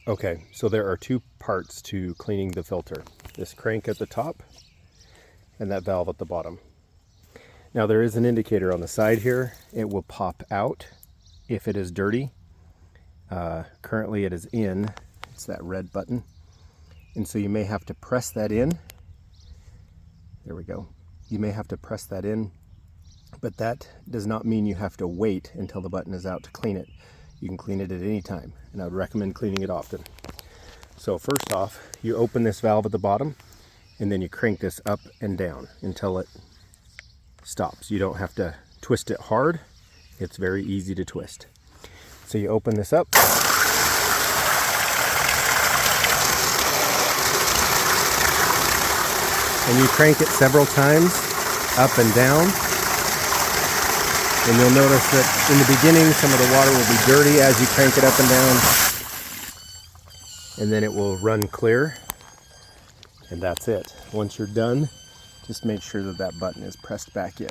Okay, so there are two parts to cleaning the filter. This crank at the top and that valve at the bottom. Now there is an indicator on the side here. It will pop out if it is dirty. Currently it is in. It's that red button. And so you may have to press that in. There we go. You may have to press that in, but that does not mean you have to wait until the button is out to clean it. You can clean it at any time, and I would recommend cleaning it often. So first off, you open this valve at the bottom, and then you crank this up and down until it stops. You don't have to twist it hard. It's very easy to twist. So you open this up. And you crank it several times, up and down. And you'll notice that in the beginning, some of the water will be dirty as you crank it up and down. And then it will run clear. And that's it. Once you're done, just make sure that that button is pressed back in.